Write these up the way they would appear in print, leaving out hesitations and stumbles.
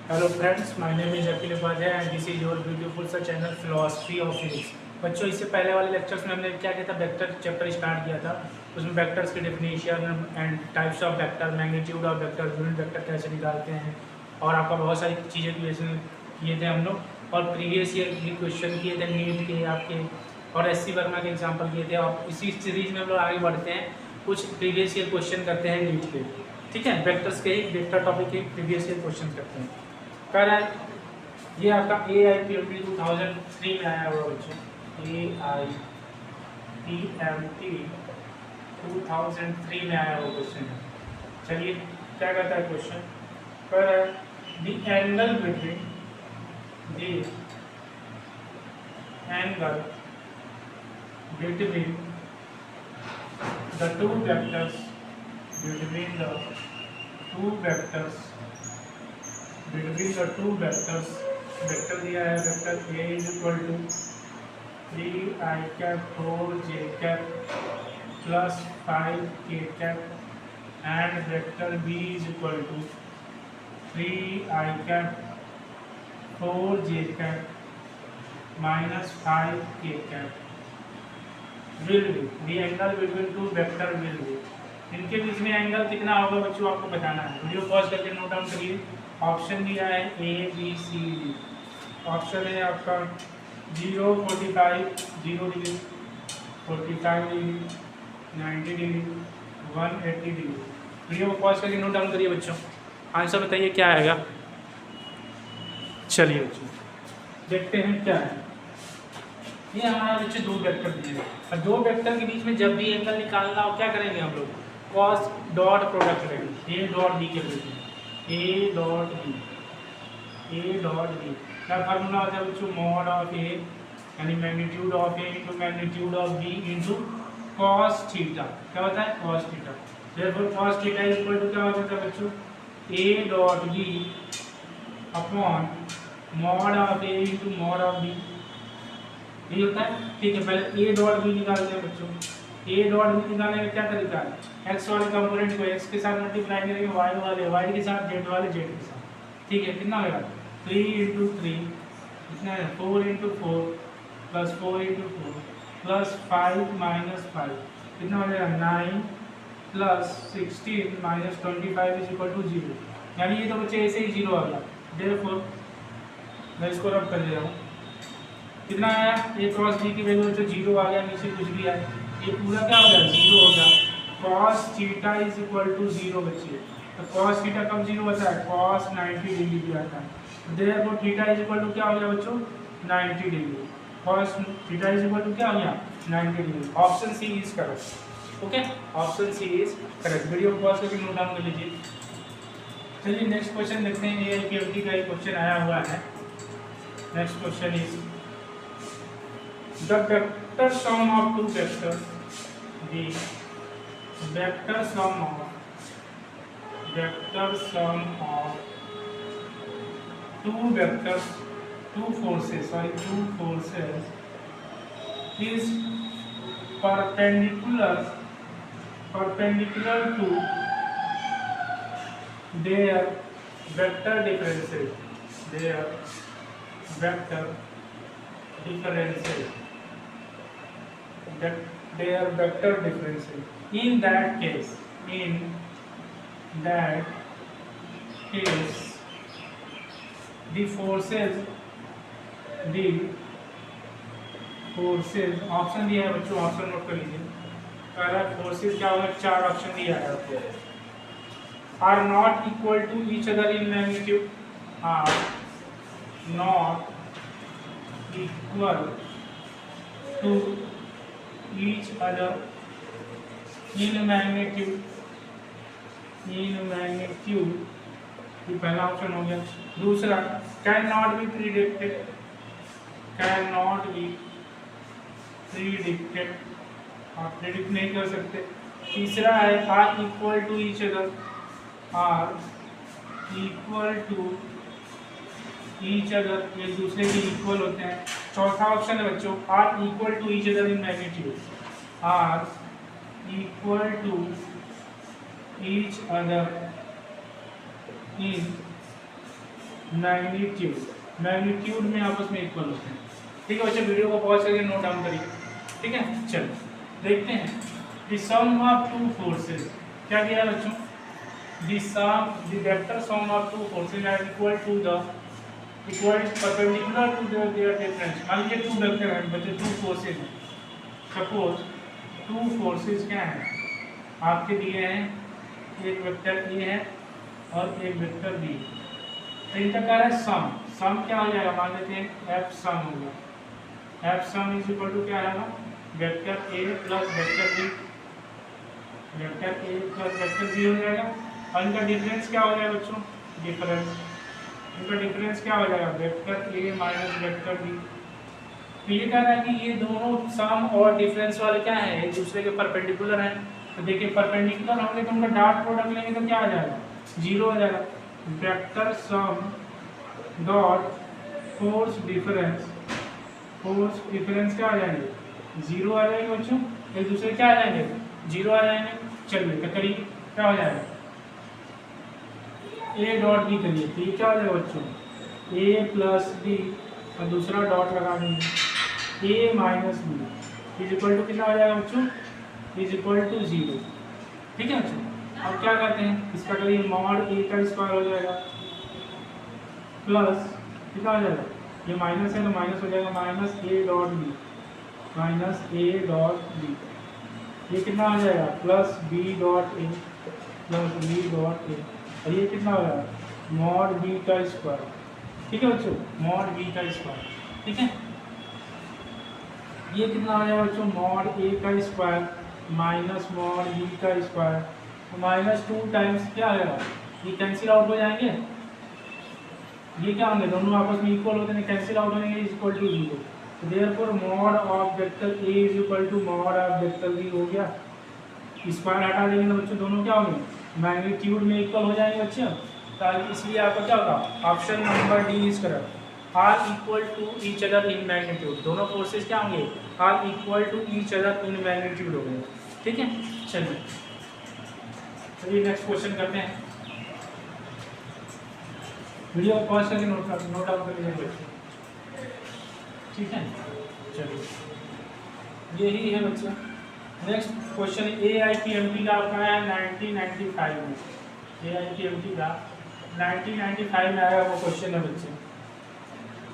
Hello friends, my name is Akhil Upadhyay and this is your beautiful सा channel philosophy of physics. बच्चों, इससे पहले वाले लेक्चर्स में हमने क्या किया था, वेक्टर चैप्टर स्टार्ट किया था। उसमें वेक्टर्स की definition and types of vector, magnitude of vector, unit vector कैसे निकालते हैं, और आपका बहुत सारी चीज़ें क्वेश्चन किए थे हम लोग। और प्रीवियस ईयर के क्वेश्चन किए थे नीट के आपके, और एस सी वर्मा के एग्जाम्पल किए थे। और इसी सीरीज में हम लोग आगे बढ़ते हैं, कुछ प्रीवियस ईयर क्वेश्चन करते हैं नीट के। ठीक है, वेक्टर्स के ही, वेक्टर टॉपिक के प्रीवियस ईयर क्वेश्चन करते हैं। कर है ये आपका AIPMT 2003 में आया हुआ बच्चों। AIPMT 2003 में आया हुआ क्वेश्चन है। चलिए क्या कहता है क्वेश्चन। कर है the angle between the two vectors vector दिया है। Vector A is equal to 3i cap 4j cap plus 5k cap and vector B is equal to 3i cap 4j cap minus 5k cap will be the angle between two vector will be. इनके बीच में angle कितना होगा बच्चों, आपको बताना है। Video pause करके नोट डाउन करिए। ऑप्शन दिया है ABCD। ऑप्शन है आपका 0, 45, 0 degree, 45 degree, 90 degree, 180 degree. Video को पॉज करके नोट डाउन करिए बच्चों। आंसर बताइए क्या आएगा। चलिए बच्चों देखते हैं क्या है। ये हमारा बच्चे दो वेक्टर दिए हैं, और दो वेक्टर के बीच में जब भी एंगल निकालना हो क्या करेंगे हम लोग, कॉस डॉट प्रोडक्ट करेंगे। A डॉट B के बीच में A डॉट B क्या फार्मूला होता है बच्चों, मॉड ऑफ A यानी magnitude of A into magnitude of B into cos theta. क्या होता है, cos theta. Therefore cos theta is equal to क्या हो जाता है बच्चों, A dot B upon mod of A into mod of B। ये होता है। ठीक है, पहले A डॉट B निकालते हैं बच्चों। A डॉट B निकालने का क्या तरीका है, x वाले कंपोनेंट को x के साथ मल्टीप्लाई करेंगे, y वाले y के साथ, z वाले z के साथ। ठीक है, कितना होगा 3 इंटू 3 कितना है, 4 into 4 plus 4 into 4 plus 5 minus 5 कितना हो जाएगा 9 plus 16 minus 25 is equal to 0। यानी ये तो बच्चे ऐसे ही 0 आ गया। देयरफॉर मैं इसको रब कर दे रहा हूँ। कितना आया, A क्रॉस B की वैल्यू तो 0 आ गया, नीचे कुछ भी आया, ये पूरा क्या हो गया 0 हो गया। cos theta is equal to 0 बच्चे। तो cos थीटा कब 0 होता है, cos 90 डिग्री भी आता है। Therefore theta is equal to क्या हो गया बच्चों, 90 degree. cos theta is equal to क्या हो गया 90 degree. Option C is correct. Okay, option C is correct. Video को पॉज करके नोट डाउन कर लीजिए। चलिए नेक्स्ट क्वेश्चन देखते हैं। AIPMT का एक क्वेश्चन आया हुआ है। Next question is the vector sum of two vectors the vector sum of two vectors two forces is perpendicular to their vector differences in that case the forces option दिया है बच्चों, option note कर लीजिए। पहला forces क्या होगा, चार option दिया है आपको। Are not equal to each other in magnitude, are not equal to each other in magnitude ये पहला ऑप्शन हो गया। दूसरा कैन नॉट बी प्रिडिक्टेड, आप प्रिडिक्ट नहीं कर सकते। तीसरा है are equal to each other, each other एक दूसरे के इक्वल होते हैं। चौथा ऑप्शन है बच्चों are equal to each other in magnitude, are equal to each other in magnitude में आपस में इक्वल होते हैं। ठीक है बच्चों, वीडियो को पॉज करके नोट डाउन करिए। ठीक है, चलो देखते हैं। The sum of two forces, क्या दिया है बच्चों? The vector sum of two forces are equal perpendicular to their difference. मान लीजिए टू वेक्टर है बच्चों, टू फोर्सेस हैं। सपोज टू फोर्सेस क्या है आपके दिए हैं, एक वेक्टर ए है और एक वेक्टर बी। तो इनका क्या है सम। सम क्या हो जाएगा, मान लेते हैं एफ सम होगा। F sum is equal to क्या है, vector A plus vector B, vector A plus vector B हो जाएगा। और इनका डिफरेंस क्या हो जाएगा बच्चों, डिफरेंस, इनका डिफरेंस क्या हो जाएगा, vector A minus vector B. तो ये कह रहा है कि ये दोनों सम और डिफरेंस वाले क्या है, एक दूसरे के परपेंडिकुलर हैं। तो देखिए परपेंडिकुलर होंगे तो उनका डॉट प्रोडक्ट लेंगे तो क्या आ जाएगा, जीरो हो जाएगा। Vector sum dot force difference क्या आ जाएंगे, जीरो आ जाएंगे बच्चों, एक दूसरे क्या आ जाएंगे, जीरो आ जाएंगे। चलिए तो करिए क्या हो जाएगा, ए डॉट बी करिए तो ये क्या हो जाएगा बच्चों, ए प्लस बी और दूसरा डॉट लगा देंगे, A minus B is equal to कितना हो जाएगा बच्चों, इज इक्वल टू जीरो। ठीक है बच्चों, अब क्या करते हैं, इसका करिए मॉड ए का स्क्वायर हो जाएगा प्लस कितना हो जाएगा, ये माइनस है तो माइनस हो जाएगा, minus A dot B, minus A dot B, ये कितना हो जाएगा plus B dot A plus B dot A, और ये कितना हो जाएगा मॉड बी का स्क्वायर। ठीक है बच्चों, मॉड बी का स्क्वायर। ठीक है, ये कितना हो जाएगा बच्चों, मॉड ए का स्क्वायर माइनस मॉड बी का स्क्वायर, तो माइनस 2 टाइम्स क्या आ जाएगा, ये कैंसिल आउट हो जाएंगे, ये क्या होंगे, दोनों आपस में इक्वल होते हैं, कैंसिल आउट होंगे, इज इक्वल टू जीरो। तो therefore mod of vector A is equal to mod of vector B हो गया। स्क्वायर हटा देंगे तो बच्चों दोनों क्या होंगे, मैग्नीट्यूड में इक्वल हो जाएंगे बच्चों। तो इसलिए आपका क्या होगा, option number D is correct. Are equal to each other in magnitude, दोनों फोर्सेस क्या होंगे, are equal to each other in magnitude हो गए। ठीक है, चलिए नेक्स्ट क्वेश्चन करते हैं। वीडियो को पॉज करके नोट डाउन कर लीजिए बच्चों। ठीक है, चलिए यही है बच्चों। नेक्स्ट क्वेश्चन AIPMT का आपका है 1995 में, AIPMT का 1995 में आया वो क्वेश्चन है बच्चे।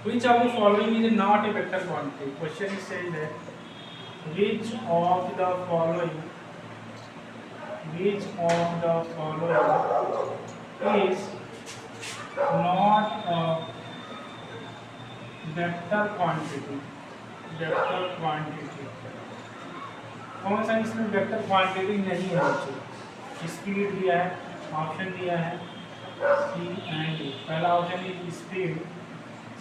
Which of the following is not a vector quantity? Question is saying that which of the following is not a vector quantity? Vector quantity कौन सा इसमें वेक्टर क्वांटिटी नहीं है बच्चों? स्पीड दिया है, ऑप्शन दिया है सी एंड डी। पहला option is speed,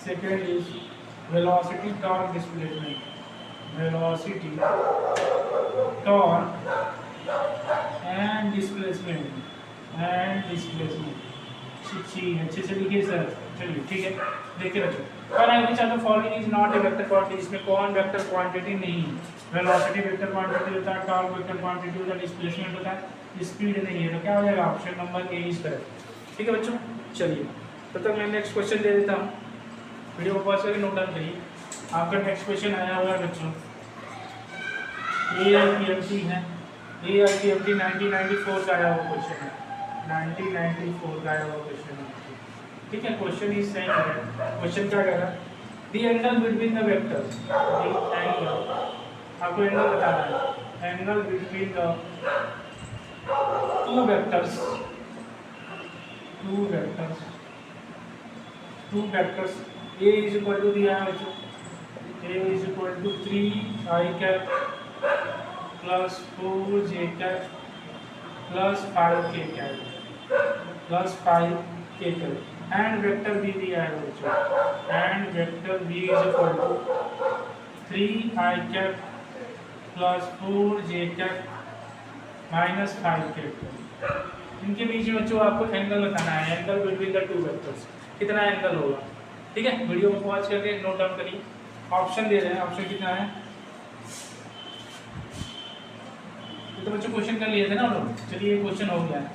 second is velocity torque displacement, velocity torque and displacement अच्छे से लिखिए सर। चलिए ठीक है, देखिए बच्चों, पर आई which of the following is not a vector quantity, इसमें कौन वेक्टर क्वांटिटी नहीं है? वेलोसिटी वेक्टर क्वांटिटी होता है, टॉर्क वेक्टर क्वांटिटी होता है, डिस्प्लेसमेंट होता है, स्पीड नहीं है। तो क्या हो जाएगा, option number A is correct. ठीक है बच्चों, चलिए तब तक मैं नेक्स्ट क्वेश्चन दे देता हूँ, वीडियो को पॉज करके नोट डाउन करिए। आपका नेक्स्ट क्वेश्चन आया हुआ है बच्चों, AIPMT है, AIPMT 1994 का आया हुआ क्वेश्चन है, 1994 का आया हुआ क्वेश्चन है। ठीक है, क्वेश्चन इज सेम है, क्वेश्चन क्या कह रहा है, the angle between the vectors, the angle, आपको एंगल बताना है, angle between the two vectors A is equal to दिया है बच्चों, A is equal to 3i cap plus 4j cap plus 5k cap plus 5k cap and vector B दिया है बच्चों, and vector B is equal to 3i cap plus 4j cap minus 5k cap. इनके बीच में बच्चों आपको angle बताना है, angle between the two vectors, कितना एंगल होगा। ठीक है, वीडियो को पॉज करके नोट डाउन करिए। ऑप्शन दे रहे हैं, ऑप्शन कितना है, तो बच्चों क्वेश्चन कर लिए थे ना हम लोग। चलिए क्वेश्चन हो गया है,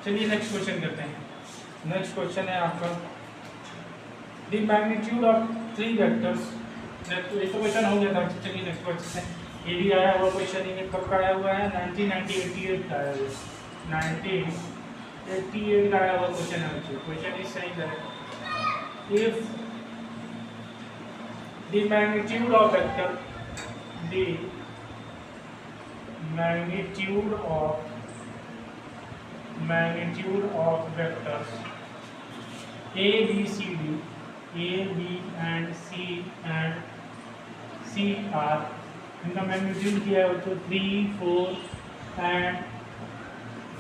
चलिए नेक्स्ट क्वेश्चन करते हैं। नेक्स्ट क्वेश्चन है आपका द मैग्नीट्यूड ऑफ 3 वेक्टर्स। एक तो क्वेश्चन हो गया था। चलिए नेक्स्ट क्वेश्चन है, ये भी आया हुआ क्वेश्चन, ये कब का आया हुआ है 1988 का आया हुआ है, 1988 का आया हुआ क्वेश्चन है बच्चों। क्वेश्चन इज सही है, if the magnitude of vector, the magnitude of vectors a b c d, a b and c are, इनका मैग्नीट्यूड किया है बच्चों 3, 4 and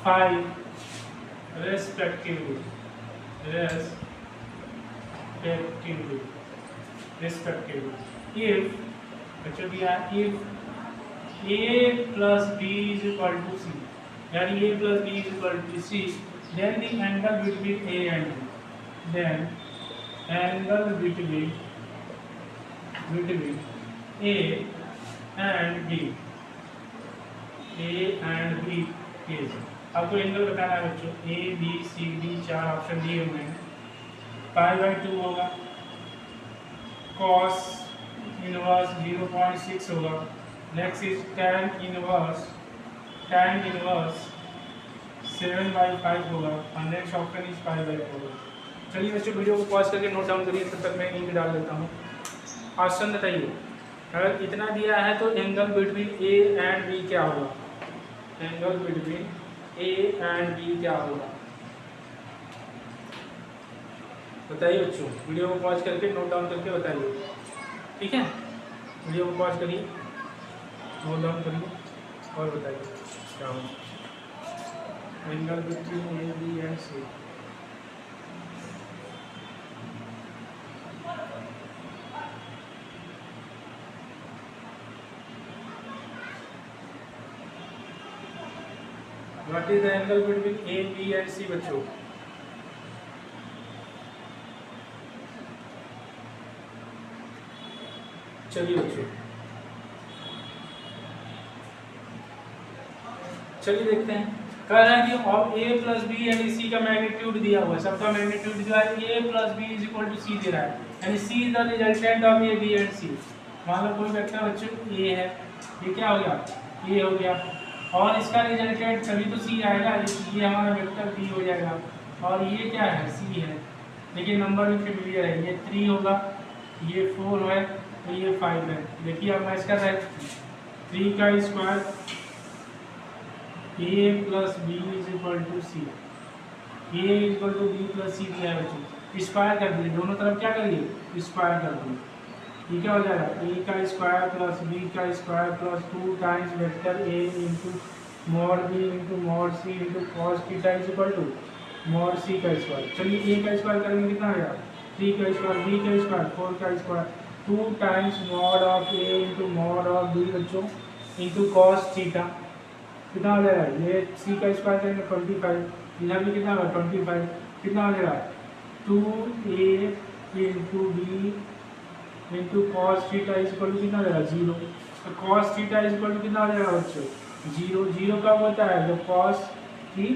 5 respectively, if बच्चों दिया if a plus b is equal to c, यानी a plus b is equal to c, then the angle between a and b, then angle between a and b is, आपको angle बताना है बच्चों, a b c d 4 option दिए हुए हैं। π/2 होगा, cos inverse 0.6 होगा, नेक्स्ट इज tan इनवर्स 7/5 होगा, और नेक्स्ट ऑप्शन इज π/4 होगा। चलिए बच्चों वीडियो को पॉज करके नोट डाउन करिए, तब तक मैं इंक डाल देता हूँ। ऑप्शन बताइए, अगर इतना दिया है तो angle between A and B क्या होगा, angle between A and B क्या होगा, बताइए बच्चों। वीडियो को पॉज करके नोट डाउन करके बताइए, ठीक है। वीडियो को पॉज करिए, नोट डाउन करिए और बताइए क्या होगा angle between A B and C. What is the angle between A, B and C बच्चों? चलिए बच्चों, चलिए देखते हैं। कह रहा है कि of A plus B and C का मैग्नीट्यूड दिया हुआ है, सबका मैग्नीट्यूड दिया है, A plus B is equal to C दे रहा है, यानी C is the resultant of A, B and C। मान लो कोई वेक्टर बच्चों A है, ये क्या हो गया, A हो गया, और इसका रिजल्टेंट सभी तो सी आएगा, ये हमारा वेक्टर बी हो जाएगा, और ये क्या है सी है, लेकिन नंबर भी फेमिलियर है, ये 3 होगा, ये 4 है, तो ये 5 है। देखिए आप मैच कर रहे हैं, 3 का square A plus B is equal to C, A is equal to B plus C दिया है बच्चों, स्क्वायर कर दीजिए, दोनों तरफ क्या करिए स्क्वायर कर दीजिए, ये क्या हो जाएगा ए का स्क्वायर प्लस बी का square plus 2 times vector A into mod B into mod C into cos theta is equal to mod C का स्क्वायर। चलिए ए का स्क्वायर करेंगे कितना आएगा 3 का स्क्वायर, बी का स्क्वायर 4 का square, 2 times mod of A into mod of B बच्चों इंटू कॉस थीटा, कितना हो जाएगा, ये सी का स्क्वायर करेंगे 25, इधर भी कितना होगा 25, कितना हो जाएगा 2a into B into cos theta is equal to कितना जाएगा 0, तो cos theta is equal to कितना हो जाएगा बच्चों 0, 0 कब होता है जब कॉस की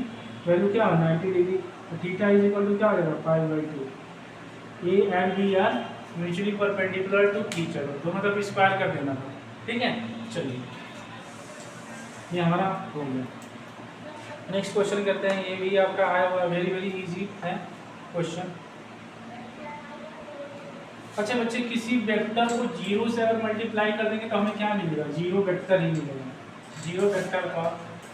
वैल्यू क्या हो 90 डिग्री, तो थीटा इज इक्वल टू क्या हो जाएगा π/2। A and B are mutually perpendicular to each other, दोनों तरफ स्क्वायर कर देना था, ठीक है। चलिए ये हमारा हो गया। नेक्स्ट क्वेश्चन करते हैं, ये भी आपका आया हुआ वेरी वेरी इजी है क्वेश्चन। अच्छा बच्चे, किसी वेक्टर को 0 से अगर मल्टीप्लाई कर देंगे तो हमें क्या मिलेगा, 0 वेक्टर ही मिलेगा। 0 वेक्टर का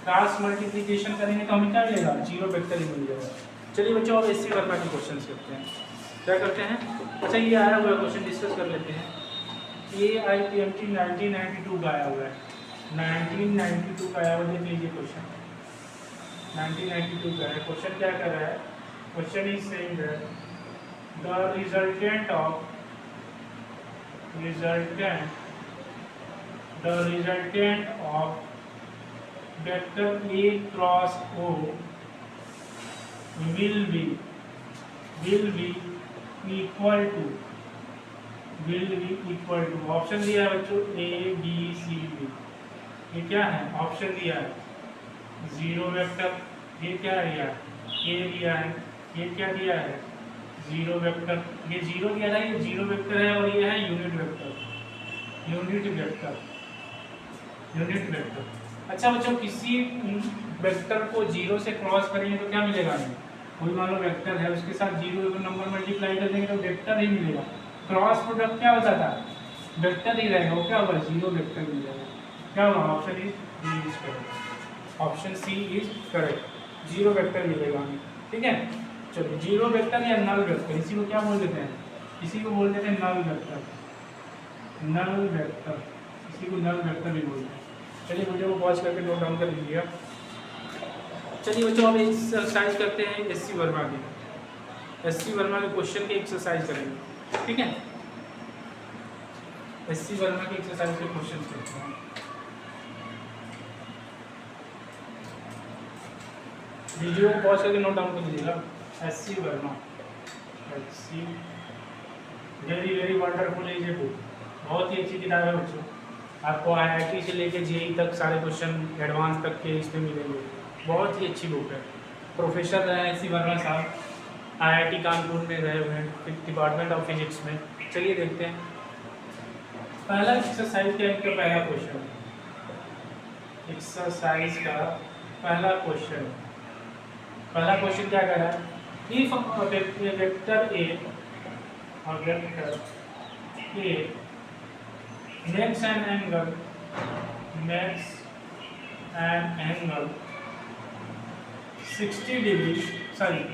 क्रॉस मल्टीप्लिकेशन करेंगे तो हमें क्या मिलेगा, 0 वेक्टर ही मिल जाएगा। चलिए बच्चों अब इसी वर्मा के क्वेश्चन करते हैं, क्या करते हैं। अच्छा ये आया हुआ क्वेश्चन डिस्कस कर लेते हैं। AIPMT 1992 का आया हुआ है, 1992 का आया हुआ, देख लीजिए क्वेश्चन 1992 का है। क्वेश्चन क्या कर रहा है, question is saying that the resultant of vector A cross O will be equal to option दिया है बच्चों A B C D, ये क्या है ऑप्शन दिया है 0 वेक्टर, ये क्या है यार A दिया है, ये क्या दिया है, जीरो वेक्टर, ये जीरो दिया था, ये जीरो वेक्टर है और ये है unit vector, unit vector, unit vector. अच्छा बच्चों, किसी वेक्टर को जीरो से क्रॉस करेंगे तो क्या मिलेगा हमें, कोई मान लो वेक्टर है उसके साथ जीरो को नंबर मल्टीप्लाई कर देंगे तो वेक्टर ही मिलेगा। क्रॉस प्रोडक्ट क्या होता था, वेक्टर ही रहेगा, वो क्या होगा, जीरो वेक्टर मिलेगा। क्या होगा, option is D is correct, option C is correct, zero vector मिलेगा हमें। ठीक है, चलिए जीरो वेक्टर या नल वेक्टर, इसी को क्या बोल देते हैं, इसी को बोल देते हैं नल वेक्टर, नल वेक्टर, इसी को नल वेक्टर भी बोलते हैं। चलिए वीडियो को पॉज करके नोट डाउन कर लीजिएगा। चलिए बच्चों अब एक्सरसाइज करते हैं एससी वर्मा की, एससी वर्मा के क्वेश्चन की एक्सरसाइज करेंगे। ठीक है, एससी वर्मा की एक्सरसाइज के क्वेश्चन करते हैं। वीडियो को पॉज करके नोट डाउन कर लीजिएगा। SC Verma, SC, very very wonderful है ये बुक, बहुत ही अच्छी किताब है बच्चों। आपको आईआईटी से लेके जेईई तक सारे क्वेश्चन एडवांस तक के इसमें मिलेंगे, बहुत ही अच्छी बुक है। प्रोफेसर रहे हैं एससी वर्मा साहब, आईआईटी कानपुर में रहे हुए हैं डिपार्टमेंट ऑफ फिजिक्स में। चलिए देखते हैं पहला एक्सरसाइज क्या है, इनका पहला क्वेश्चन, एक्सरसाइज का पहला क्वेश्चन, पहला क्वेश्चन क्या कह रहा है, इफ वेक्टर ए और vector A makes an angle, makes an angle 60 degree, sorry,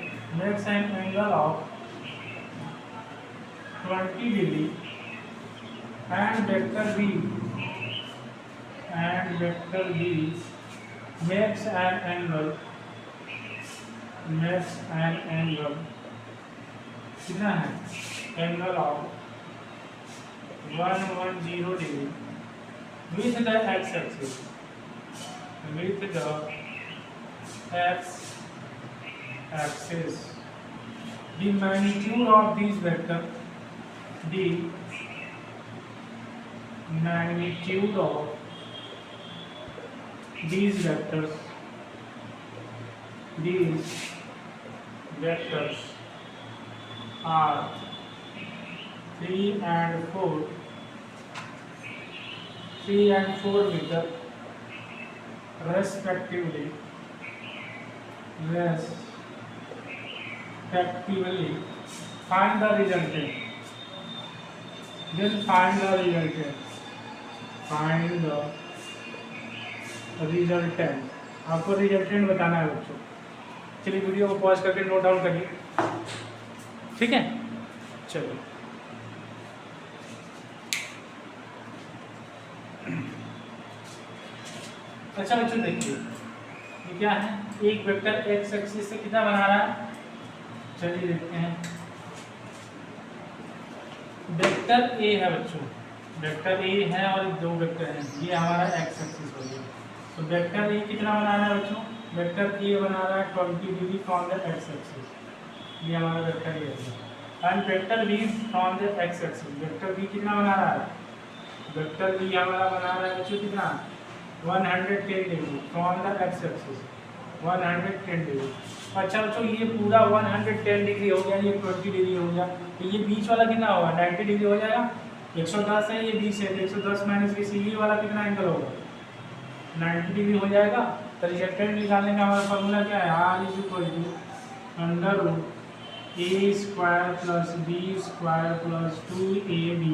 makes an angle of 20 degree and vector b makes an angle कितना है, angle of 110 degree with the x-axis, with the x-axis. The magnitude of these vector, the magnitude of these vectors are 3 and 4 meter respectively. Find the resultant. Then find the resultant. आपको resultant बताना है बच्चों। चलिए video को pause करके note down करिए। ठीक है, चलिए अच्छा बच्चों देखिए ये क्या है, एक वेक्टर एक्स एक्सिस से कितना बना रहा है, चलिए देखते हैं। वेक्टर ए है बच्चों, वेक्टर ए है और दो वेक्टर हैं, ये हमारा एक्स एक्सिस हो गया। तो वेक्टर ए कितना बना रहा है बच्चों, वेक्टर ए बना रहा है 20 degree from the X axis, ये हमारा वेक्टर ए है। And vector B from the X axis, vector B कितना बना रहा है, वेक्टर बी हमारा बना रहा है बच्चों कितना, 110 degree from the X axis, 110 degree. अच्छा बच्चों ये पूरा 110 डिग्री हो गया, ये 20 डिग्री हो गया, तो ये बीच वाला कितना होगा, 90 डिग्री हो जाएगा। 110 है, ये 20 है, 110 माइनस 20, ये वाला कितना एंगल होगा, 90 डिग्री हो जाएगा। तो रिजल्टेंट निकालने का हमारा फॉर्मूला क्या है, R is equal to under root A square plus B square plus 2ab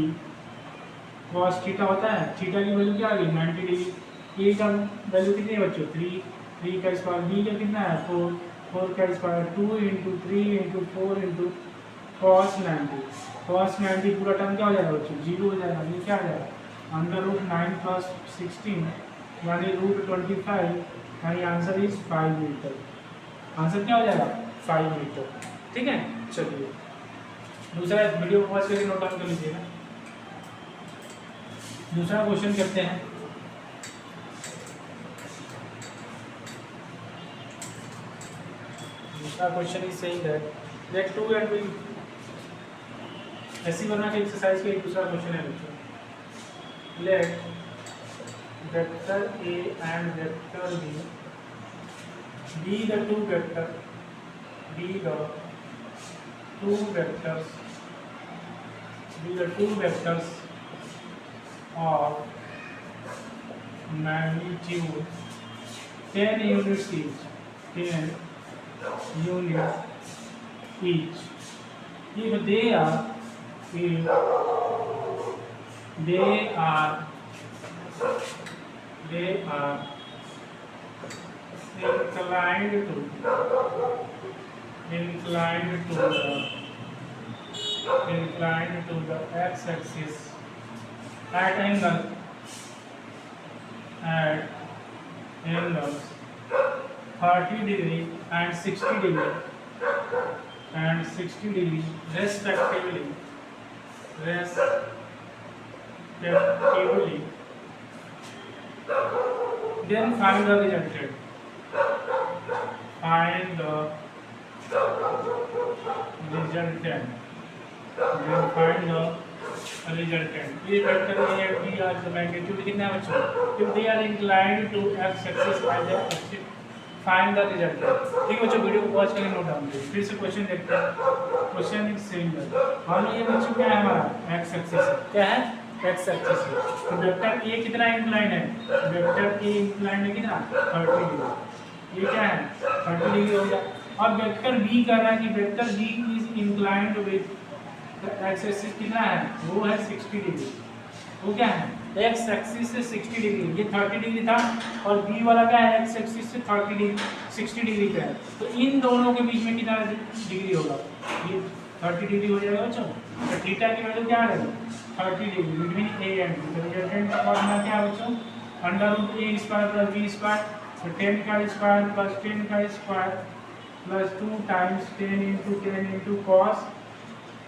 cos theta होता है। थीटा की वैल्यू क्या आ गई, 90 डिग्री। ए का वैल्यू कितनी है बच्चों, 3 का स्क्वायर, बी का कितना है 4 का स्क्वायर, 2 × 3 × 4 × cos 90, cos 90 पूरा टर्म क्या हो जाएगा बच्चों, 0 हो जाएगा। ये क्या आ जाएगा, अंडर रूट 9 + 16 यानी √25, यानी आंसर इज 5 मीटर। आंसर क्या हो जाएगा, 5 मीटर। ठीक है, चलिए दूसरा वीडियो पॉज करके नोट डाउन कर लीजिएगा। दूसरा क्वेश्चन करते हैं। दूसरा question is saying that let 2 and B, ऐसी बना के एक्सरसाइज का एक दूसरा क्वेश्चन है बच्चों, let vector A and vector B the two vector two vectors, these are two vectors of magnitude 10 units each, 10 units each. If they are inclined to the x-axis at angles 30 degree and 60 degree respectively, then find the resultant. ये vector A and B are the magnitude कितना है बच्चों? If they are inclined to x-axis as a axis, find the resultant. ठीक है बच्चों, video को pause करके note down करिए। फिर से क्वेश्चन देखते हैं। Question is simple. मान लो ये बच्चों क्या है हमारा x-axis है। क्या है? x-axis है। तो वेक्टर A कितना इंक्लाइन है? वेक्टर A इंक्लाइन है कितना? 30 डिग्री। ये क्या है? 30 डिग्री हो गया। अब वेक्टर B कह रहा है कि vector B is inclined with x axis कितना है? वो है 60 डिग्री। वो क्या है? एक्स एक्सिस से 60 डिग्री। ये 30 डिग्री था और बी वाला क्या है? एक्स एक्सिस से 30 डिग्री 60 डिग्री का है। तो इन दोनों के बीच में कितना डिग्री होगा? ये 30 डिग्री हो जाएगा बच्चों। तो थीटा की वैल्यू क्या है? 30 degree between A and B. तो रिजल्टेंट का फॉर्मूला क्या है बच्चों? √a² + b²। तो 10 का स्क्वायर प्लस 10 का स्क्वायर प्लस 2 टाइम्स 10 × 10 ×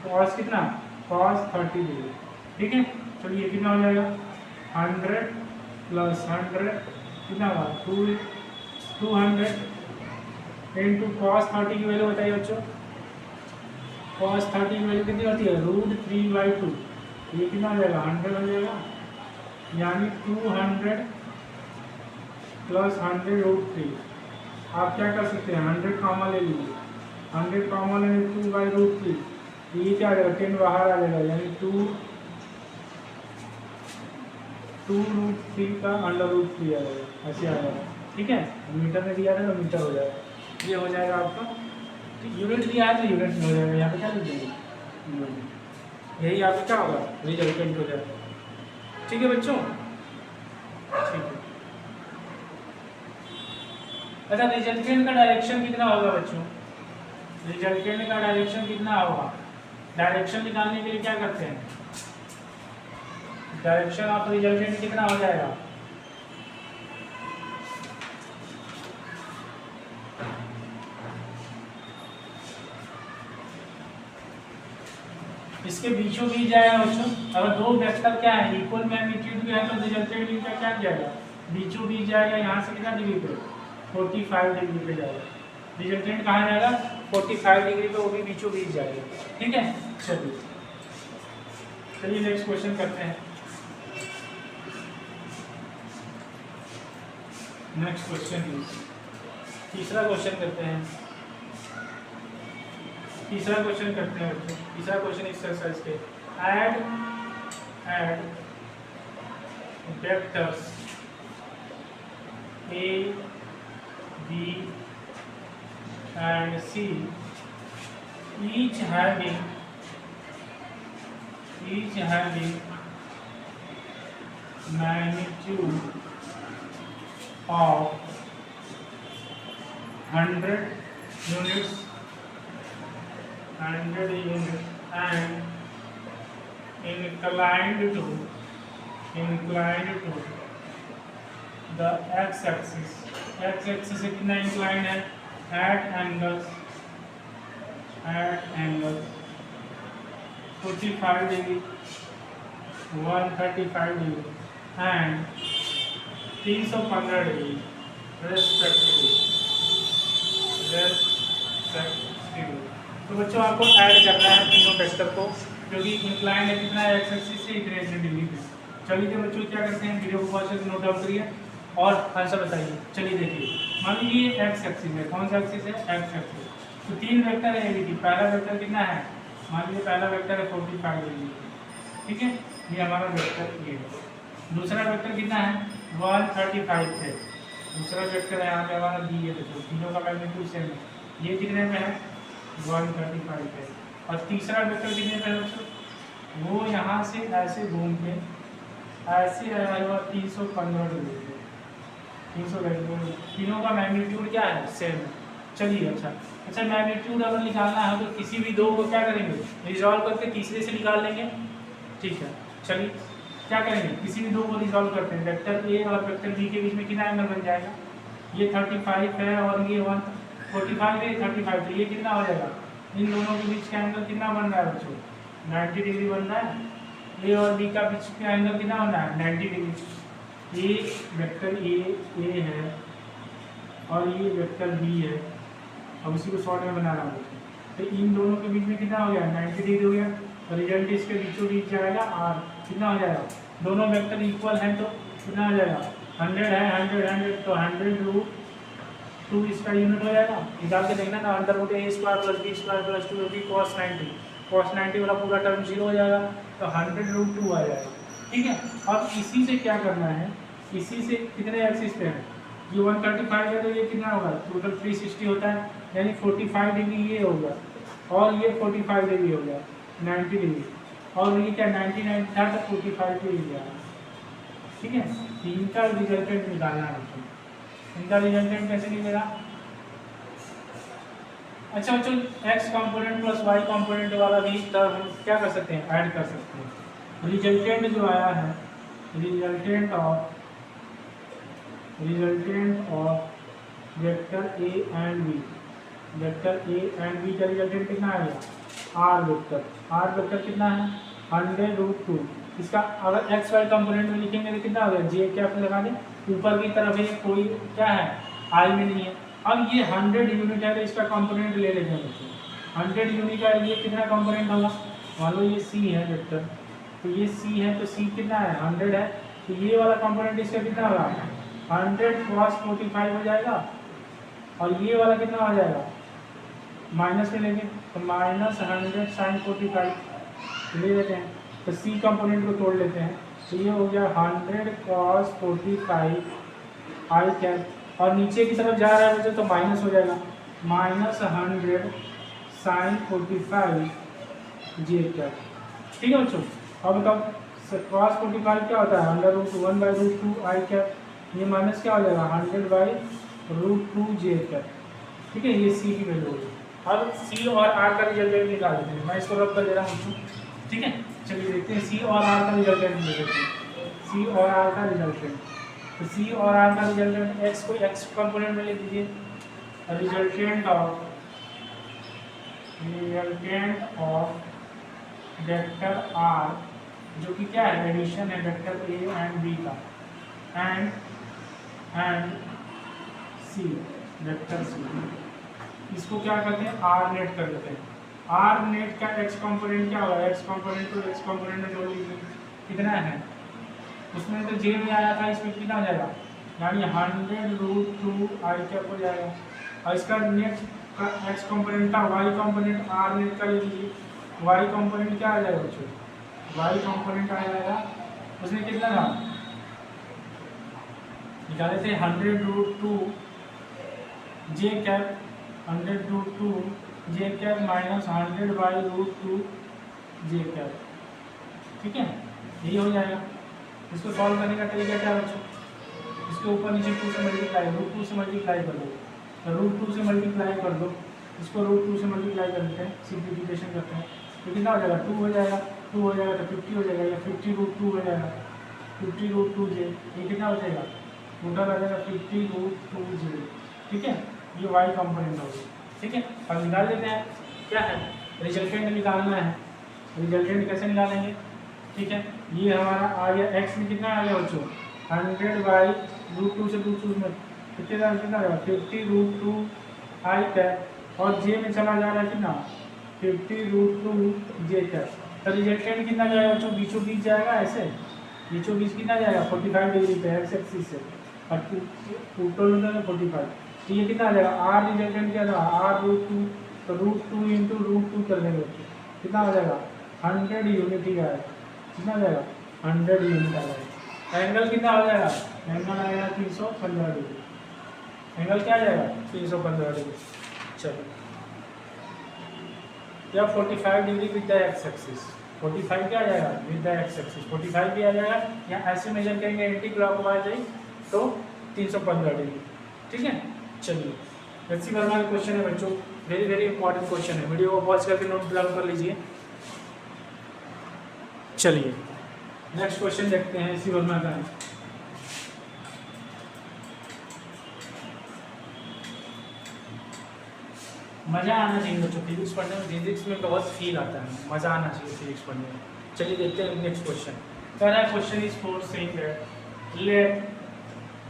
cos कितना? cos 30 degree. ठीक है, चलिए कितना हो जाएगा? 100 + 100 कितना होगा? 200 × cos 30 की वैल्यू बताइए बच्चों। cos 30 की वैल्यू कितनी होती है? √3/2। ये कितना हो जाएगा? 100 हो जाएगा, यानी 200 + 100 √3। आप क्या कर सकते हैं? 100 कॉमन ले लीजिए। 100 कॉमन लेंगे 2/√3। ये क्या आ जाएगा? 10 बाहर आ जाएगा, यानी 2√3 का √3 आ जाएगा। ऐसे आ जाएगा। ठीक है, मीटर में दिया था तो मीटर हो जाएगा। ये हो जाएगा आपका। यूनिट दिया है तो यूनिट में हो जाएगा। यहाँ पे क्या लिख देंगे? यही यहाँ पे क्या होगा? रिजल्टेंट हो जाएगा। ठीक है बच्चों, ठीक है। अच्छा, रिजल्टेंट का डायरेक्शन कितना होगा बच्चों? रिजल्टेंट का डायरेक्शन कितना होगा? डायरेक्शन निकालने के लिए क्या करते हैं? डायरेक्शन ऑफ रिजल्टेंट कितना हो जाएगा? इसके बीचों बीच जाएगा बच्चों। अगर दो वेक्टर क्या है? इक्वल मैग्नीट्यूड के हैं तो रिजल्टेंट इनका क्या जाएगा? बीचों बीच जाएगा। यहाँ से कितना डिग्री पे? 45 डिग्री पे जाएगा। रिजल्टेंट कहाँ जाएगा? 45 डिग्री पे, वो भी बीचों बीच जाएगा। ठीक है, चलिए नेक्स्ट क्वेश्चन करते हैं। नेक्स्ट क्वेश्चन तीसरा क्वेश्चन करते हैं। तीसरा क्वेश्चन एक्सरसाइज के add vectors A, B and C, each having magnitude of 100 units and inclined to the x-axis। x-axis से कितना inclined है? at angles 45 degree, 135 degree and 315 degree respectively। तो बच्चों आपको ऐड करना है तीनों वेक्टर को, क्योंकि इंक्लाइन है कितना है? एक्स एक्सिस से इतने डिग्री पे। चलिए तो बच्चों क्या करते हैं? वीडियो को पॉज करके नोट डाउन करिए और आंसर बताइए। चलिए देखिए, मान लीजिए एक्स एक्सिस है। कौन सा एक्सिस है? X axis. तो 3 वेक्टर है एबीटी। पहला वेक्टर कितना है, मान लीजिए पहला वेक्टर है 45 डिग्री, ठीक है, ये हमारा वेक्टर ए है। दूसरा वेक्टर कितना है 135 है। दूसरा वेक्टर है यहाँ पे हमारा बी है, देखो तीनों का मैग्नीट्यूड सेम है, ये कितने में है 135 है। और तीसरा वेक्टर कितने पे है बच्चों, वो यहाँ से ऐसे घूम के ऐसे आएगा 315 डिग्री पे, 300 डिग्री। तीनों का मैग्नीट्यूड क्या है सेम है। चलिए अच्छा मैग्नीट्यूड अगर निकालना है तो किसी भी दो को क्या करेंगे, रिजॉल्व करके तीसरे से निकाल लेंगे, ठीक है। चलिए क्या करेंगे, किसी भी दो को रिजॉल्व करते हैं, वेक्टर ए और वेक्टर बी के बीच में कितना एंगल बन जाएगा, ये 35 है और ये 145 है, 35, तो ये कितना हो जाएगा, इन दोनों के बीच का एंगल कितना बन रहा है बच्चों 90 डिग्री बन रहा है। ए और बी का बीच का एंगल कितना बन रहा है 90 डिग्री। ये वेक्टर ए है और ये वेक्टर बी है, अब उसी को शॉर्ट में बना रहा हूँ, तो इन दोनों के बीच में कितना हो गया 90 डिग्री हो गया, तो रिजल्ट इसके बीचों बीच जाएगा और कितना हो जाएगा, दोनों वेक्टर इक्वल हैं तो कितना हो जाएगा 100 है, 100 तो 100√2 इसका यूनिट हो जाएगा। निकाल के देखना ना, √a² + b² + 2ab cos 90 वाला पूरा टर्म 0 हो जाएगा, तो 100√2 आ जाएगा, ठीक है। अब इसी से क्या करना है, इसी से कितने एक्सिस पे है, ये 135 है तो ये कितना होगा टोटल 360 होता है, यानी 45 डिग्री ये हो गया और ये 45 डिग्री हो गया 90 डिग्री, और ये क्या 99 था तो 45 डिग्री गया, ठीक है। इनका रिजल्टेंट निकालना है, इनका रिजल्टेंट कैसे निकलेगा। अच्छा बच्चों x component plus y component वाला भी टर्म हम क्या कर सकते हैं, ऐड कर सकते हैं। रिजल्टेंट जो आया है, resultant of vector a and b, vector a and b का रिजल्टेंट कितना आएगा r वेक्टर कितना है 100√2। इसका अगर x y कंपोनेंट में लिखेंगे तो कितना हो गया j कैप लगा दें, ऊपर की तरफ है कोई क्या है i में नहीं है। अब ये 100 यूनिट है तो इसका कंपोनेंट ले लेते हैं बच्चों, 100 यूनिट का ये कितना कंपोनेंट होगा, मान लो ये c है वेक्टर, तो ये c है तो c कितना है 100 है, तो ये वाला कंपोनेंट इसका कितना होगा 100 cos 45 हो जाएगा, और ये वाला कितना हो जाएगा माइनस में लेंगे तो -100 sin 45 ले लेते हैं, तो c कंपोनेंट को तोड़ लेते हैं, तो ये हो गया 100 cos 45 i कैप, और नीचे की तरफ जा रहा है बच्चों तो माइनस हो जाएगा -100 sin 45 j कैप, ठीक है बच्चों। अब बताओ cos 45 क्या होता है √1/√2 i कैप, ये माइनस क्या हो जाएगा 100/√2 j कैप, ठीक है, ये c की वैल्यू होगी। अब c और r का रिजल्टेंट निकाल देते हैं, मैं इसको रब कर दे रहा हूँ, ठीक है। चलिए देखते हैं c और r का रिजल्टेंट निकालते हैं, c और r का रिजल्टेंट, तो c और r का रिजल्टेंट x को x कंपोनेंट में ले लीजिए, रिजल्टेंट ऑफ वेक्टर r जो कि क्या है एडिशन है वेक्टर a एंड b का, एंड c वेक्टर c, इसको क्या करते हैं r नेट कर देते हैं। r नेट का x कंपोनेंट क्या होगा, x कंपोनेंट को x कंपोनेंट में जोड़ लीजिए, कितना है उसमें तो j में आया था, इसमें कितना हो जाएगा यानी 100√2 i कैप हो जाएगा, और इसका नेट का x कंपोनेंट था y कंपोनेंट r नेट का ले लीजिए, y कंपोनेंट क्या आ जाएगा बच्चों, y कंपोनेंट आ जाएगा उसमें कितना था निकाले थे 100√2 j cap, 100√2 j cap -100/√2 j cap, ठीक है, यही हो जाएगा। इसको सॉल्व करने का तरीका क्या बच्चों, इसके ऊपर नीचे 2 से मल्टीप्लाई √2 से मल्टीप्लाई कर दो, तो √2 से मल्टीप्लाई कर दो, इसको √2 से मल्टीप्लाई कर देते हैं, सिंप्लीफिकेशन करते हैं, तो कितना हो जाएगा 2 हो जाएगा, 2 हो जाएगा तो 50 हो जाएगा, या 50√2 हो जाएगा, 50√2 j, ये कितना हो जाएगा टोटल आ जाएगा 50√2 j, ठीक है, ये y कंपोनेंट हो गया, ठीक है। अब निकाल लेते हैं, क्या है रिजल्टेंट निकालना है, रिजल्टेंट कैसे निकालेंगे, ठीक है, ये हमारा आ गया x में कितना आ गया बच्चों 100/√2 से √2 में कितना आ गया 50√2 i कैप, और j में चला जा रहा है कितना 50√2 j कैप, तो रिजल्टेंट कितना जाएगा बच्चों बीचों बीच जाएगा, ऐसे बीचों बीच कितना जाएगा 45 डिग्री पे x एक्सिस से, और टोटल 45, तो ये कितना आ जाएगा r रिजल्टेंट क्या था r√2 तो √2 इंटू √2 कर लेंगे बच्चों, कितना हो जाएगा 100 यूनिट ही आएगा, कितना आ जाएगा 100 यूनिट आ जाएगा। एंगल कितना हो जाएगा, एंगल आएगा 315 डिग्री, एंगल क्या आ जाएगा 315 डिग्री। चलो या 45 degree with the X axis, 45 क्या आ जाएगा विद द एक्स एक्सिस, 45 भी आ जाएगा, या ऐसे मेजर करेंगे एंटी क्लॉकवाइज आई तो 315 डिग्री, ठीक है। चलिए लेट्स वर्मा का क्वेश्चन है बच्चों, वेरी वेरी इंपॉर्टेंट क्वेश्चन है, वीडियो को पॉज करके नोट डाउन कर लीजिए। चलिए नेक्स्ट क्वेश्चन देखते हैं, इसी वर्मा का है। मज़ा आना चाहिए बच्चों फिजिक्स पढ़ने में, फिजिक्स में बहुत फील आता है, मज़ा आना चाहिए फिजिक्स पढ़ने में। चलिए देखते हैं नेक्स्ट क्वेश्चन। पहला question is for saying that let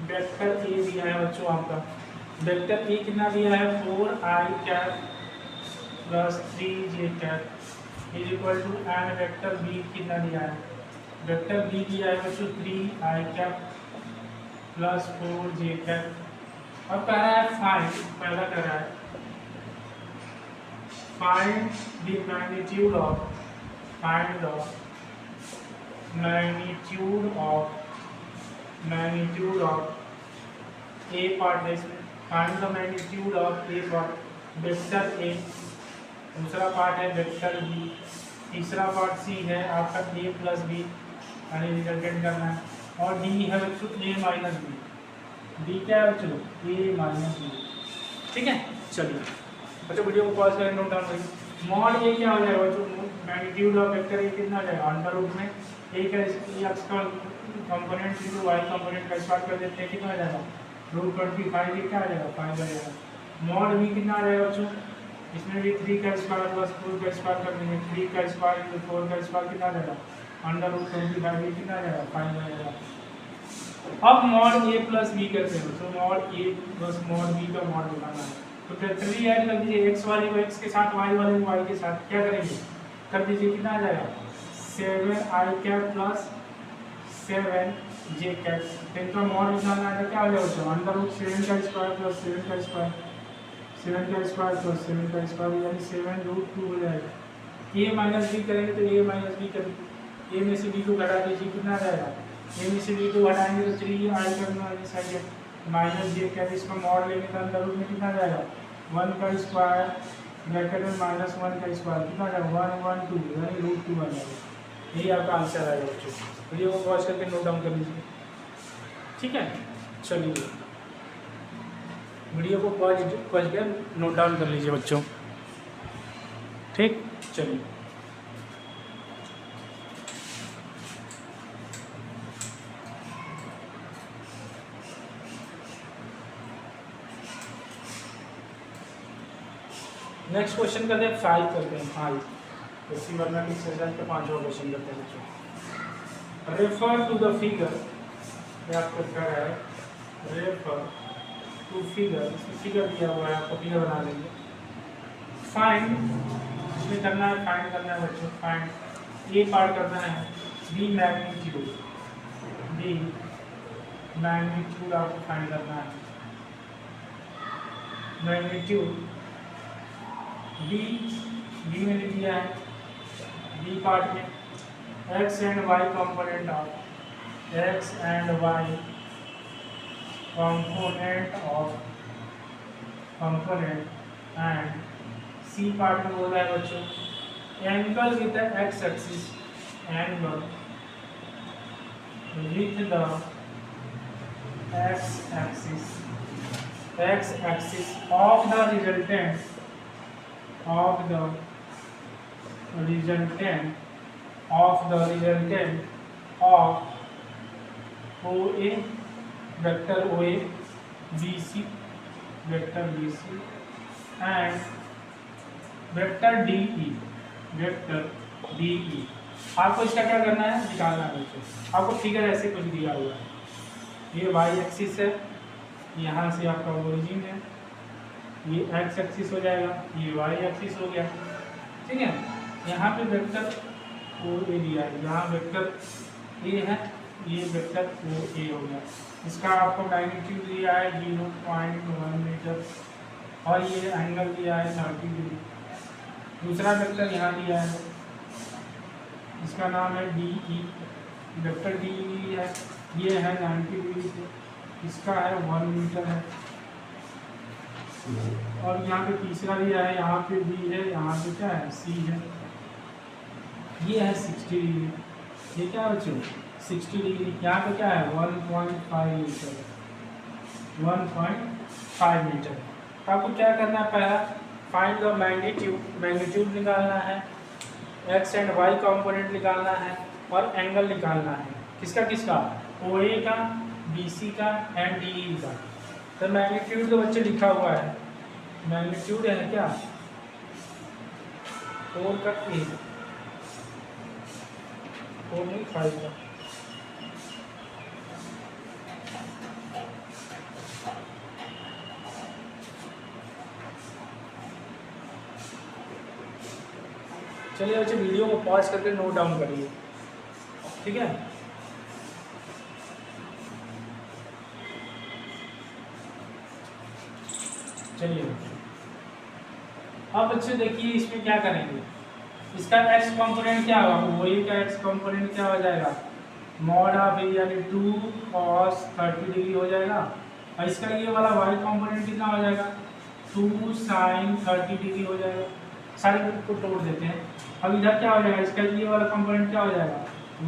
vector A दिया है बच्चों आपका, वेक्टर ए कितना दिया है 4i cap plus 3j cap is equal to and vector B कितना दिया है, वेक्टर बी दिया है बच्चों 3i cap plus 4j cap. अब कह रहा है फाइंड, पहला कह रहा है find the magnitude of magnitude of a part है इसमें, find the magnitude of a part vector a, दूसरा पार्ट है वेक्टर b, तीसरा पार्ट c है आपका a प्लस b यानी रिजल्टेंट करना है, और d है बच्चों a माइनस b, d क्या है बच्चों a माइनस b, ठीक है। चलिए बच्चों वीडियो को पॉज करें, नोट डाउन करिए। मॉड ए क्या हो जाएगा बच्चों, मैग्नीट्यूड ऑफ वेक्टर ए कितना आ जाएगा अंडर रूट में ए का एक्स का कंपोनेंट इंटू वाई कंपोनेंट का स्क्वायर कर देते हैं, कितना आ जाएगा √25, ये क्या आ जाएगा 5 आ जाएगा। मॉड बी कितना आ जाएगा बच्चों, इसमें भी 3 का स्क्वायर प्लस 4 का स्क्वायर कर देंगे, 3 का स्क्वायर इंटू 4 का स्क्वायर कितना आ जाएगा √25, ये कितना आ जाएगा 5 आ जाएगा। अब मॉड ए प्लस बी करते हैं तो मॉड ए प्लस मॉड बी का मॉड बनाना है, तो फैक्टरी ऐड कर दीजिए, एक्स वाले को एक्स के साथ वाई वाले को वाई के साथ क्या करेंगे कर दीजिए, कितना आ जाएगा 7i cap plus 7j cap. इनका मॉड निकालना है क्या हो जाएगा √7 का स्क्वायर प्लस 7 का स्क्वायर, 7 का स्क्वायर प्लस 7 का स्क्वायर यानी 7√2 हो जाएगा। a माइनस बी करेंगे तो a माइनस बी करेंगे, a में से b को घटा दीजिए, कितना आ जाएगा a में से b को घटाएंगे तो 3i करना है माइनस j कैप, इसका मॉड लेंगे तो अंदर रूट में कितना आ जाएगा 1 का स्क्वायर ब्रैकेट में -1 का स्क्वायर कितना आ जाएगा 112 यानी √2 आ जाएगा। यही आपका आंसर आएगा बच्चों, वीडियो को पॉज करके नोट डाउन कर लीजिए, ठीक है। चलिए वीडियो को पॉज कर नोट डाउन कर लीजिए बच्चों, ठीक। चलिए नेक्स्ट क्वेश्चन करते हैं 5 करते हैं 5 इसी वर्ना की सेशन का 5वां क्वेश्चन करते हैं बच्चों। रेफर टू द फिगर, ये आपको कह रहा है रेफर टू फिगर, फिगर दिया हुआ है आपको, फिगर बना लेंगे। फाइंड इसमें करना है, फाइंड करना है बच्चों, फाइंड ए पार्ट करना है बी मैग्नीट्यूड, बी मैग्नीट्यूड आपको फाइंड करना है, मैग्नीट्यूड बी मैंने दिया है, बी पार्ट में X and Y component of X and Y component and C part में बोला है बच्चों angle with the X axis, angle with the X axis of the resultant of the resultant of OA vector OA BC vector BC and vector DE आपको इसका क्या करना है निकालना है बच्चों। आपको फिगर ऐसे कुछ दिया हुआ है, ये y एक्सिस है, यहाँ से आपका ओरिजिन है, ये एक्स एक्सिस हो जाएगा, ये वाई एक्सिस हो गया, ठीक है। यहाँ पे वेक्टर ओ ए दिया है, यहाँ वेक्टर ए है, ये वेक्टर ओ ए हो गया। इसका आपको मैग्नीट्यूड दिया है 0.1 मीटर, और ये एंगल दिया है 30 डिग्री। दूसरा वेक्टर यहाँ दिया है, इसका नाम है D E, vector D E है, ये है 90 डिग्री से, इसका है 1 मीटर है। और यहाँ पे तीसरा दिया है, यहाँ पे बी है, यहाँ पे क्या है सी है, ये है 60 डिग्री, ये क्या बच्चों 60 डिग्री। यहाँ पे क्या है 1.5 मीटर, 1.5 मीटर। तो आपको क्या करना है, पहला फाइंड द मैग्नीट्यूड, मैग्नीट्यूड निकालना है, एक्स एंड वाई कंपोनेंट निकालना है और एंगल निकालना है। किसका किसका, ओ ए का, बी सी का एंड डी ई का। तो मैग्नीट्यूड तो बच्चे लिखा हुआ है, मैग्नीट्यूड है क्या 4 का ए, 4 नहीं 5 का। चलिए बच्चे वीडियो को पॉज करके नोट डाउन करिए, ठीक है। चलिए अब बच्चे देखिए इसमें क्या करेंगे, इसका एक्स कंपोनेंट क्या होगा, वही का एक्स कंपोनेंट क्या हो जाएगा मॉड ऑफ ए यानी 2 cos 30 डिग्री हो जाएगा। और इसका ये वाला वाई कंपोनेंट कितना हो जाएगा 2 sin 30 डिग्री हो जाएगा। सारे को तोड़ देते हैं। अब इधर क्या हो जाएगा, इसका ये वाला कंपोनेंट क्या हो जाएगा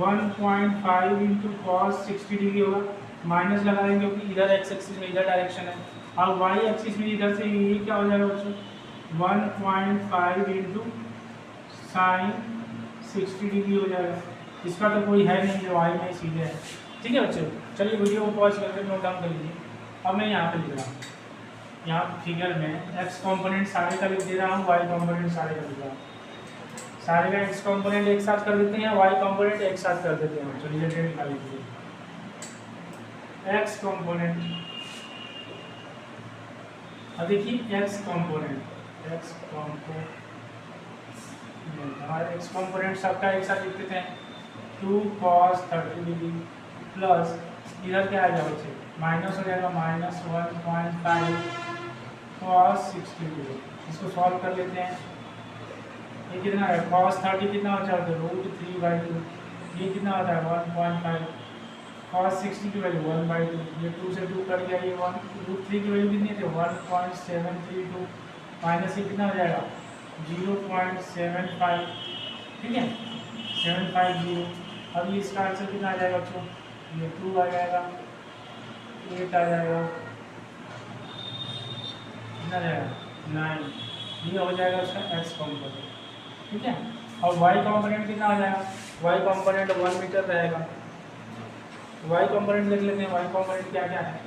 1.5 इंटू कॉस 60 डिग्री होगा, माइनस लगा देंगे क्योंकि इधर एक्स एक्सिस में इधर डायरेक्शन है, और वाई एक्सिस में इधर से ये क्या हो जाएगा बच्चों 1.5 इंटू साइन 60 डिग्री हो जाएगा। इसका तो कोई है नहीं जो वाई में सीधे है, ठीक है बच्चों। चलिए वीडियो को पॉज करके नोट डाउन कर लीजिए। अब मैं यहाँ पे लिख रहा हूँ, यहाँ फिगर में एक्स कंपोनेंट सारे का लिख दे रहा हूँ, वाई कंपोनेंट सारे का लिख रहा हूँ। सारे का एक्स कंपोनेंट एक साथ कर देते हैं, वाई कंपोनेंट एक साथ कर देते हैं। चलिए रिजल्टेंट निकाल लीजिए, एक्स कंपोनेंट। अब देखिए एक्स कंपोनेंट, हमारे एक्स कंपोनेंट सबका एक साथ लिख देते हैं 2 cos 30 डिग्री प्लस इधर क्या आ जाएगा बच्चे माइनस हो जाएगा -1.5 cos 60 डिग्री। इसको सॉल्व कर लेते हैं। ये कितना है cos 30 कितना हो जाएगा √3/2, ये कितना होता है 1.5, cos 60 की वैल्यू 1/2, ये 2 से 2 कट गया, ये 1 √3 की वैल्यू कितनी थी 1.732, माइनस ये कितना हो जाएगा 0.75, ठीक है 750। अब ये इसका आंसर कितना आ जाएगा बच्चों, ये 2 आ जाएगा, 8 आ जाएगा, कितना जाएगा 9, ये हो जाएगा उसका एक्स कंपोनेंट, ठीक है। और वाई कंपोनेंट कितना आ जाएगा, वाई कंपोनेंट 1 मीटर रहेगा। वाई कंपोनेंट लिख लेते हैं, वाई कंपोनेंट क्या क्या है,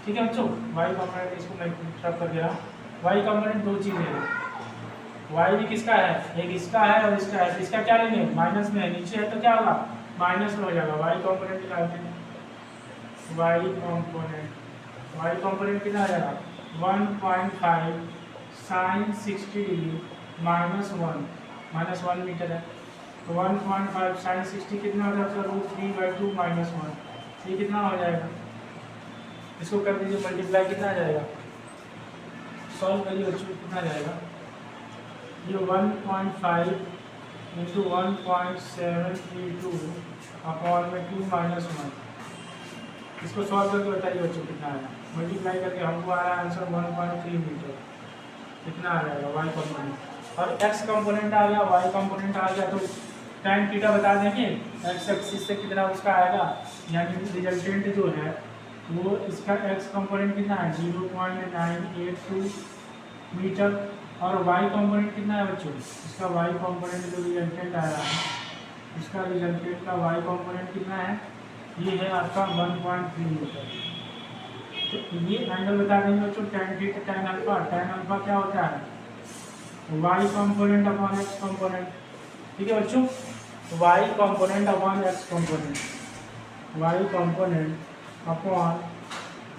ठीक है बच्चों। वाई कंपोनेंट इसको मैं सब कर दे रहा हूँ। वाई कंपोनेंट दो चीज़ें हैं, वाई भी किसका है, एक इसका है और इसका है। इसका क्या लेंगे माइनस में है, नीचे है तो क्या होगा माइनस में हो जाएगा। वाई कंपोनेंट निकालते हैं, वाई कंपोनेंट कितना आ जाएगा 1.5 sin 60 डिग्री -1 मीटर है, तो 1.5 sin 60 कितना हो जाएगा √3/2 -1, ये कितना हो जाएगा, इसको कर दीजिए मल्टीप्लाई, कितना आ जाएगा सॉल्व करिए बच्चों, कितना जाएगा ये 1.5 इंटू 1.732 अपॉन में 2 -1, इसको सॉल्व करके बताइए बच्चों कितना आया। मल्टीप्लाई करके हमको आ रहा है आंसर 1.3 मीटर, कितना आ जाएगा वाई कंपोनेंट। और एक्स कंपोनेंट आ गया, वाई कंपोनेंट आ गया, तो tan थीटा बता देंगे एक्स एक्सिस से कितना उसका आएगा, यानी रिजल्टेंट जो है वो इसका एक्स कंपोनेंट कितना है 0.982 मीटर, और वाई कंपोनेंट कितना है बच्चों, इसका वाई कंपोनेंट जो रिजल्टेंट आया है इसका रिजल्टेंट का वाई कंपोनेंट कितना है, ये है आपका 1.3 मीटर। तो ये एंगल बता देंगे बच्चों tan थीटा tan अल्फा क्या होता है Y component upon X component, ठीक है बच्चों। Y component upon X component, Y component upon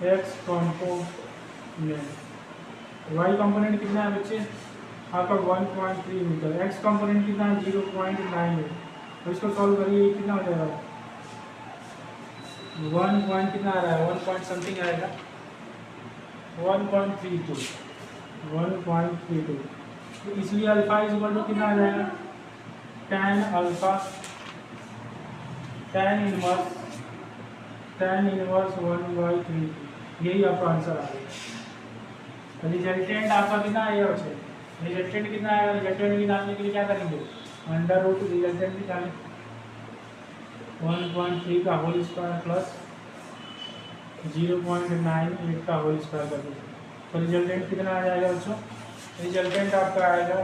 X component, Y component कितना है बच्चे आपका 1.3 मीटर, एक्स कंपोनेंट कितना है 0.98, तो इसको सॉल्व करिए कितना हो जाएगा 1 पॉइंट कितना आ रहा है 1 पॉइंट समथिंग आएगा 1.32, 1.32, तो इसलिए अल्फा इज इक्वल टू कितना आ जाएगा, tan अल्फा tan इनवर्स 1/3, यही आपका आंसर आ गया। रिजल्टेंट आपका कितना आएगा बच्चे, रिजल्टेंट कितना आएगा, रिजल्टेंट निकालने के लिए क्या करेंगे, अंडर रूट रिजल्टेंट निकालें 1.3 का होल स्क्वायर प्लस 0.98 का होल स्क्वायर कर दीजिए, तो रिजल्टेंट कितना आ जाएगा बच्चों, रिजल्टेंट आपका आएगा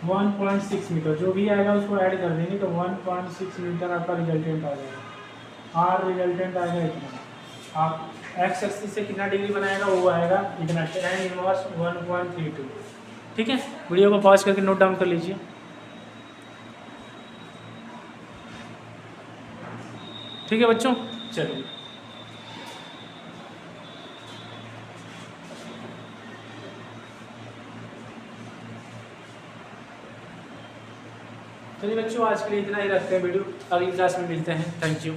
1.6 मीटर, जो भी आएगा उसको ऐड कर देंगे तो 1.6 मीटर आपका रिजल्टेंट आ जाएगा। आर रिजल्टेंट आएगा इतना, आप एक्स एक्सिस से कितना डिग्री बनाएगा वो आएगा इतना, tan इनवर्स 1.32। ठीक है, वीडियो को पॉज करके नोट डाउन कर लीजिए। ठीक है बच्चों, चलिए चलिए बच्चों, आज के लिए इतना ही रखते हैं वीडियो, अगली क्लास में मिलते हैं। Thank you.